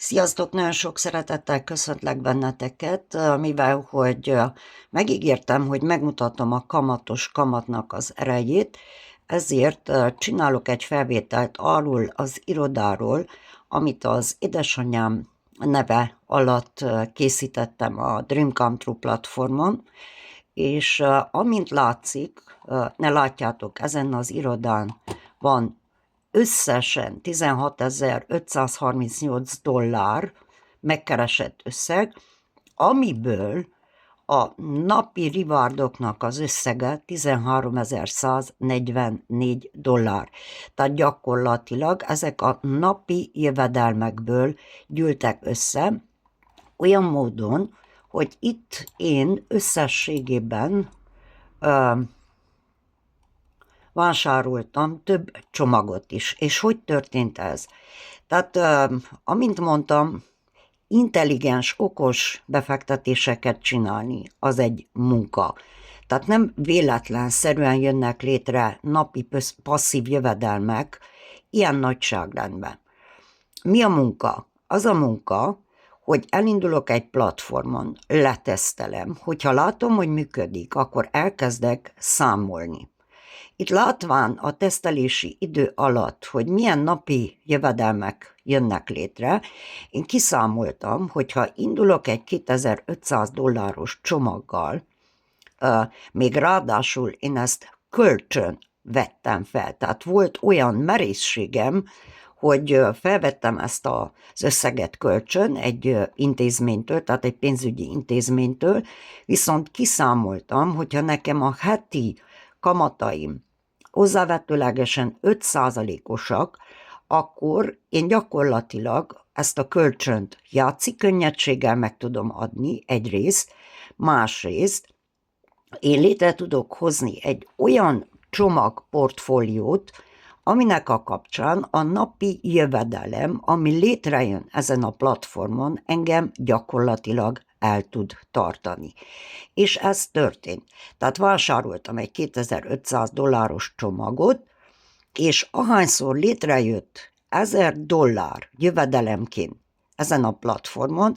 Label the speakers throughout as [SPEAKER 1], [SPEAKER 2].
[SPEAKER 1] Sziasztok! Nagyon sok szeretettel köszöntlek benneteket, mivel hogy megígértem, hogy megmutatom a kamatos kamatnak az erejét, ezért csinálok egy felvételt arról az irodáról, amit az édesanyám neve alatt készítettem a Dream Come True platformon, és amint látszik, ne látjátok, ezen az irodán van összesen 16.538 dollár megkeresett összeg, amiből a napi rewardoknak az összege 13.144 dollár. Tehát gyakorlatilag ezek a napi jövedelmekből gyűltek össze, olyan módon, hogy itt én összességében vásároltam több csomagot is. És hogy történt ez? Tehát, amint mondtam, intelligens, okos befektetéseket csinálni, az egy munka. Tehát nem véletlenszerűen jönnek létre napi passzív jövedelmek ilyen nagyságrendben. Mi a munka? Az a munka, hogy elindulok egy platformon, letesztelem, hogyha látom, hogy működik, akkor elkezdek számolni. Itt látván a tesztelési idő alatt, hogy milyen napi jövedelmek jönnek létre, én kiszámoltam, hogyha indulok egy 2500 dolláros csomaggal, még ráadásul én ezt kölcsön vettem fel, tehát volt olyan merészségem, hogy felvettem ezt az összeget kölcsön egy intézménytől, tehát egy pénzügyi intézménytől, viszont kiszámoltam, hogyha nekem a heti kamataim hozzávetőlegesen 5%-osak, akkor én gyakorlatilag ezt a kölcsönt játszik könnyedséggel meg tudom adni egyrészt, másrészt én létre tudok hozni egy olyan csomagportfóliót, aminek a kapcsán a napi jövedelem, ami létrejön ezen a platformon, engem gyakorlatilag el tud tartani. És ez történt. Tehát vásároltam egy 2500 dolláros csomagot, és ahányszor létrejött 1000 dollár jövedelemként ezen a platformon,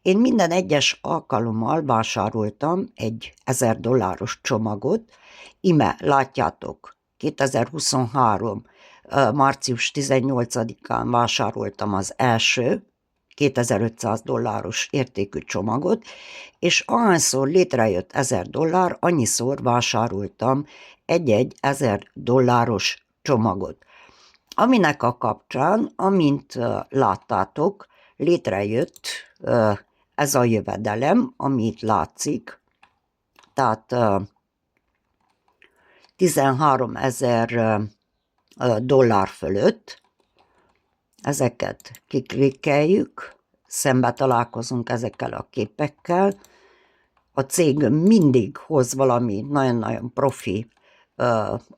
[SPEAKER 1] én minden egyes alkalommal vásároltam egy 1000 dolláros csomagot. Ime, látjátok, 2023. március 18-án vásároltam az első 2500 dolláros értékű csomagot, és ahányszor létrejött 1000 dollár, annyiszor vásároltam egy-egy 1000 dolláros csomagot. Aminek a kapcsán, amint láttátok, létrejött ez a jövedelem, ami itt látszik, tehát 13.000 dollár fölött. Ezeket kiklikkeljük, szembe találkozunk ezekkel a képekkel. A cég mindig hoz valami nagyon-nagyon profi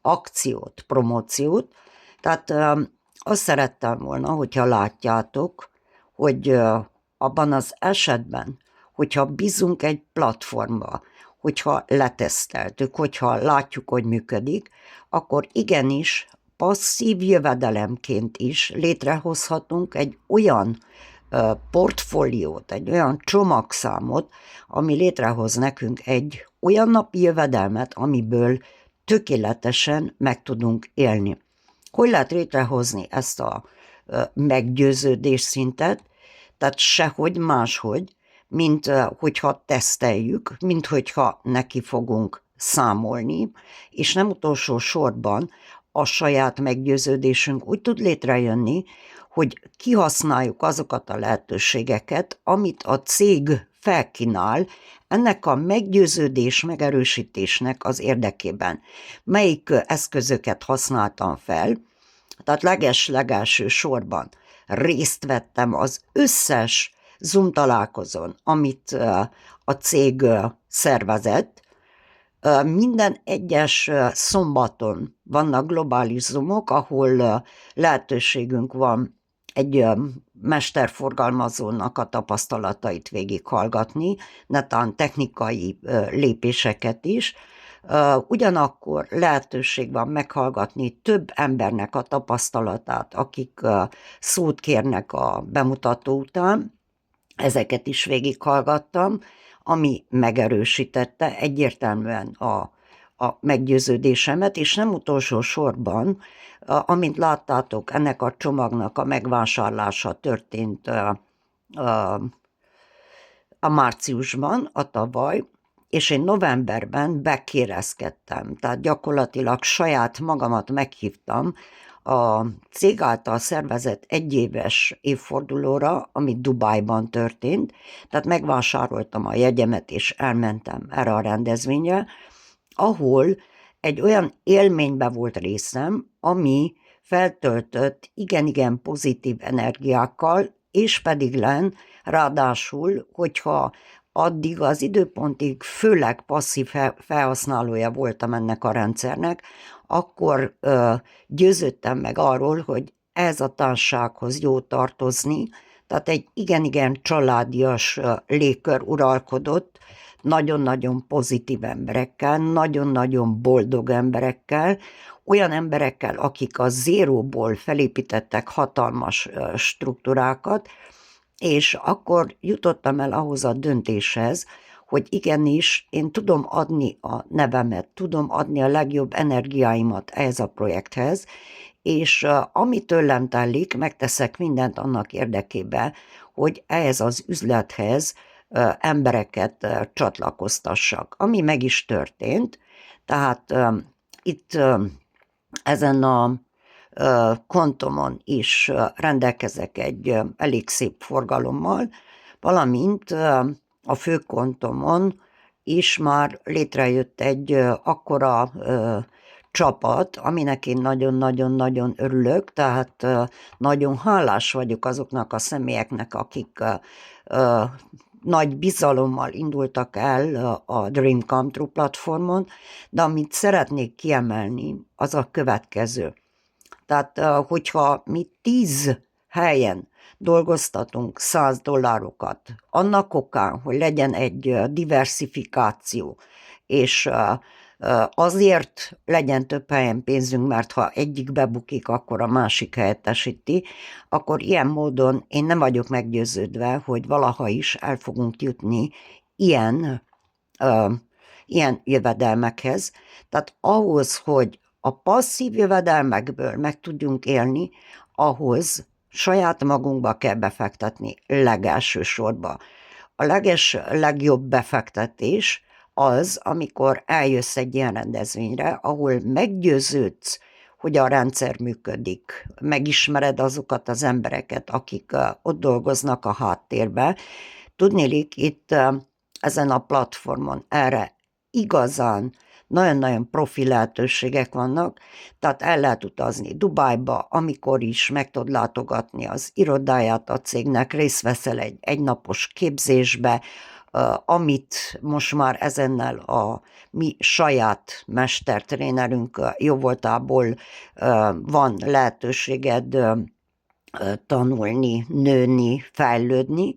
[SPEAKER 1] akciót, promóciót, tehát azt szerettem volna, hogyha látjátok, hogy abban az esetben, hogyha bízunk egy platformba, hogyha leteszteltük, hogyha látjuk, hogy működik, akkor igenis passzív jövedelemként is létrehozhatunk egy olyan portfóliót, egy olyan csomagszámot, ami létrehoz nekünk egy olyan napi jövedelmet, amiből tökéletesen meg tudunk élni. Hogy lehet létrehozni ezt a meggyőződés szintet? Tehát sehogy máshogy, mint hogyha teszteljük, mint hogyha neki fogunk számolni, és nem utolsó sorban a saját meggyőződésünk úgy tud létrejönni, hogy kihasználjuk azokat a lehetőségeket, amit a cég felkínál ennek a meggyőződés megerősítésnek az érdekében. Melyik eszközöket használtam fel? Tehát legelső sorban részt vettem az összes Zoom találkozón, amit a cég szervezett. Minden egyes szombaton vannak globális Zoomok, ahol lehetőségünk van egy mesterforgalmazónak a tapasztalatait végighallgatni, netán technikai lépéseket is. Ugyanakkor lehetőség van meghallgatni több embernek a tapasztalatát, akik szót kérnek a bemutató után. Ezeket is végighallgattam, ami megerősítette egyértelműen a meggyőződésemet, és nem utolsó sorban, amint láttátok, ennek a csomagnak a megvásárlása történt a márciusban, a tavaly, és én novemberben bekérezkedtem, tehát gyakorlatilag saját magamat meghívtam a cég által szervezett egyéves évfordulóra, ami Dubájban történt, tehát megvásároltam a jegyemet, és elmentem erre a rendezvényre, ahol egy olyan élménybe volt részem, ami feltöltött igen-igen pozitív energiákkal, és pedig ráadásul, hogyha addig az időpontig főleg passzív felhasználója voltam ennek a rendszernek, akkor győződtem meg arról, hogy ez a társasághoz jó tartozni, tehát egy igen-igen családias légkör uralkodott, nagyon-nagyon pozitív emberekkel, nagyon-nagyon boldog emberekkel, olyan emberekkel, akik a zéróból felépítettek hatalmas struktúrákat, és akkor jutottam el ahhoz a döntéshez, hogy igenis én tudom adni a nevemet, tudom adni a legjobb energiáimat ehhez a projekthez, és ami tőlem telik, megteszek mindent annak érdekében, hogy ehhez az üzlethez embereket csatlakoztassak. Ami meg is történt, tehát itt ezen a kontomon is rendelkezek egy elég szép forgalommal, valamint a főkontomon is már létrejött egy akkora csapat, aminek én nagyon-nagyon-nagyon örülök, tehát nagyon hálás vagyok azoknak a személyeknek, akik nagy bizalommal indultak el a Dream Come True platformon, de amit szeretnék kiemelni, az a következő. Tehát, hogyha mi 10 helyen dolgoztatunk $100, annak okán, hogy legyen egy diversifikáció, és azért legyen több helyen pénzünk, mert ha egyik bebukik, akkor a másik helyettesíti, akkor ilyen módon én nem vagyok meggyőződve, hogy valaha is el fogunk jutni ilyen jövedelmekhez. Tehát ahhoz, hogy a passzív jövedelmekből meg tudjunk élni, ahhoz saját magunkba kell befektetni legelső sorba. A legjobb befektetés az, amikor eljössz egy ilyen rendezvényre, ahol meggyőződsz, hogy a rendszer működik, megismered azokat az embereket, akik ott dolgoznak a háttérben. Tudniillik, itt ezen a platformon erre igazán nagyon-nagyon profi lehetőségek vannak, tehát el lehet utazni Dubájba, amikor is meg tudod látogatni az irodáját a cégnek, részt veszel egy egynapos képzésbe, amit most már ezennel a mi saját mestertrénerünk jóvoltából van lehetőséged tanulni, nőni, fejlődni,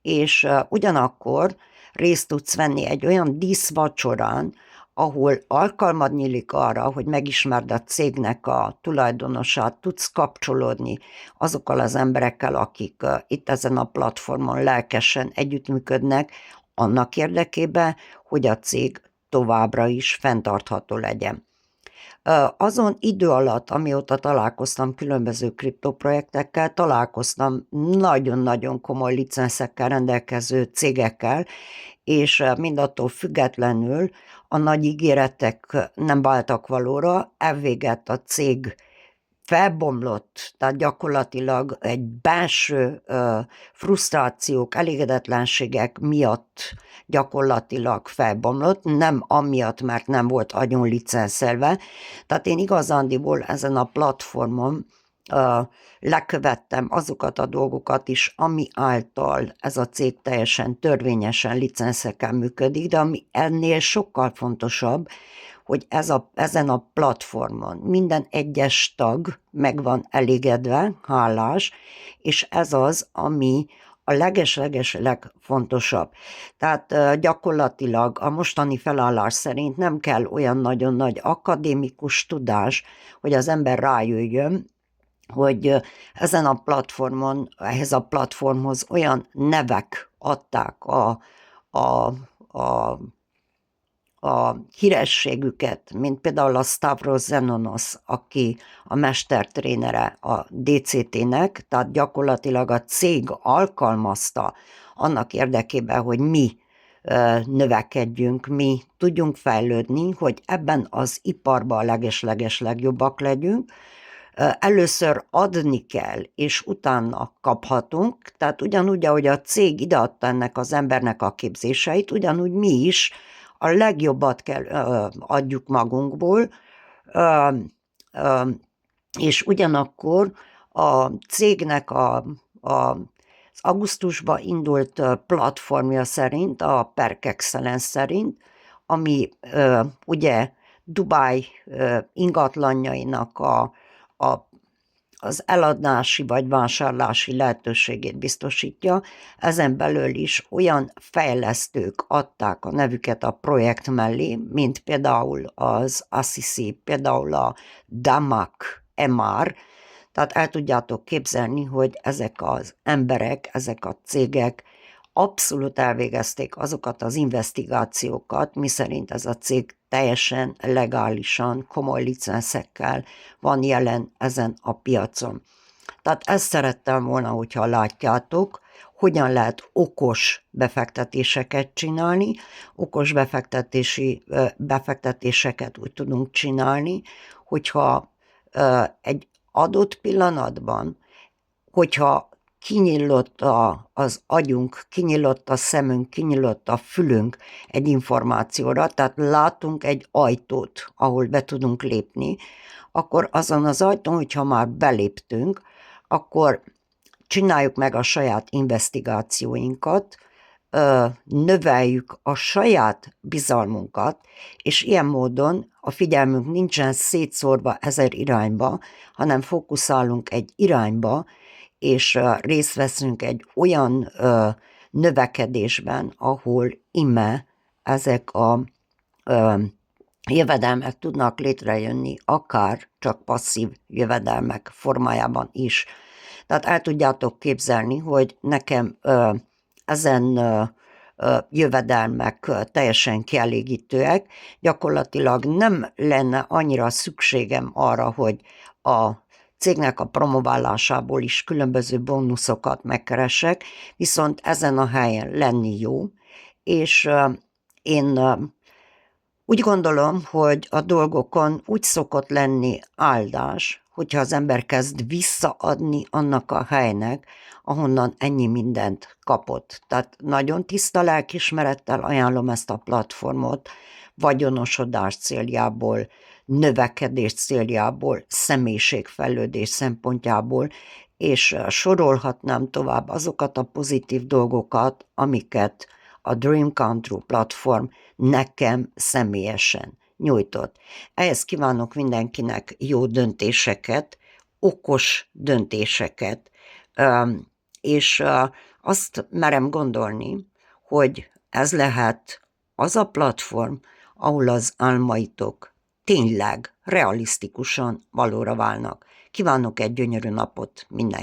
[SPEAKER 1] és ugyanakkor részt tudsz venni egy olyan díszvacsorán, ahol alkalmad nyílik arra, hogy megismerd a cégnek a tulajdonosát, tudsz kapcsolódni azokkal az emberekkel, akik itt ezen a platformon lelkesen együttműködnek, annak érdekében, hogy a cég továbbra is fenntartható legyen. Azon idő alatt, amióta találkoztam különböző kriptoprojektekkel, találkoztam nagyon-nagyon komoly licenszekkel rendelkező cégekkel, és mindattól függetlenül a nagy ígéretek nem váltak valóra, elvégett a cég felbomlott, tehát gyakorlatilag egy belső frusztrációk, elégedetlenségek miatt gyakorlatilag felbomlott, nem amiatt, mert nem volt agyon licenszelve. Tehát én igazándiból ezen a platformon lekövettem azokat a dolgokat is, ami által ez a cég teljesen törvényesen licenszekkel működik, de ami ennél sokkal fontosabb, hogy ezen a platformon minden egyes tag meg van elégedve, hálás, és ez az, ami a leges-leges legfontosabb. Tehát gyakorlatilag a mostani felállás szerint nem kell olyan nagyon nagy akadémikus tudás, hogy az ember rájöjjön, hogy ezen a platformon, ehhez a platformhoz olyan nevek adták a, a a hírességüket, mint például a Stavros Zenonos, aki a mestertrénere a DCT-nek, tehát gyakorlatilag a cég alkalmazta annak érdekében, hogy mi növekedjünk, mi tudjunk fejlődni, hogy ebben az iparban a leges-leges legjobbak legyünk. Először adni kell, és utána kaphatunk, tehát ugyanúgy, ahogy a cég ideadta ennek az embernek a képzéseit, ugyanúgy mi is a legjobbat kell adjuk magunkból, és ugyanakkor a cégnek az augusztusban indult platformja szerint, a Perk Excellence szerint, ami ugye Dubáj ingatlanjainak az eladási vagy vásárlási lehetőségét biztosítja, ezen belül is olyan fejlesztők adták a nevüket a projekt mellé, mint például az Assisi, például a Damak MR, tehát el tudjátok képzelni, hogy ezek az emberek, ezek a cégek abszolút elvégezték azokat az investigációkat, miszerint ez a cég teljesen legálisan, komoly licenszekkel van jelen ezen a piacon. Tehát ezt szerettem volna, hogyha látjátok, hogyan lehet okos befektetéseket csinálni. Okos befektetéseket úgy tudunk csinálni, hogyha egy adott pillanatban, hogyha kinyílott az agyunk, kinyílott a szemünk, kinyílott a fülünk egy információra, tehát látunk egy ajtót, ahol be tudunk lépni, akkor azon az ajtón, hogyha már beléptünk, akkor csináljuk meg a saját investigációinkat, növeljük a saját bizalmunkat, és ilyen módon a figyelmünk nincsen szétszórva 1000 irányba, hanem fókuszálunk egy irányba, és részt veszünk egy olyan növekedésben, ahol ime ezek a jövedelmek tudnak létrejönni, akár csak passzív jövedelmek formájában is. Tehát el tudjátok képzelni, hogy nekem ezen jövedelmek teljesen kielégítőek, gyakorlatilag nem lenne annyira szükségem arra, hogy a cégnek a promoválásából is különböző bónuszokat megkeresek, viszont ezen a helyen lenni jó, és én úgy gondolom, hogy a dolgokon úgy szokott lenni áldás, hogyha az ember kezd visszaadni annak a helynek, ahonnan ennyi mindent kapott. Tehát nagyon tiszta lelkiismerettel ajánlom ezt a platformot, vagyonosodás céljából, növekedés céljából, személyiségfejlődés szempontjából, és sorolhatnám tovább azokat a pozitív dolgokat, amiket a Dream Come True platform nekem személyesen nyújtott. Ehhez kívánok mindenkinek jó döntéseket, okos döntéseket, és azt merem gondolni, hogy ez lehet az a platform, ahol az álmaitok tényleg, realisztikusan valóra válnak. Kívánok egy gyönyörű napot mindenkinek!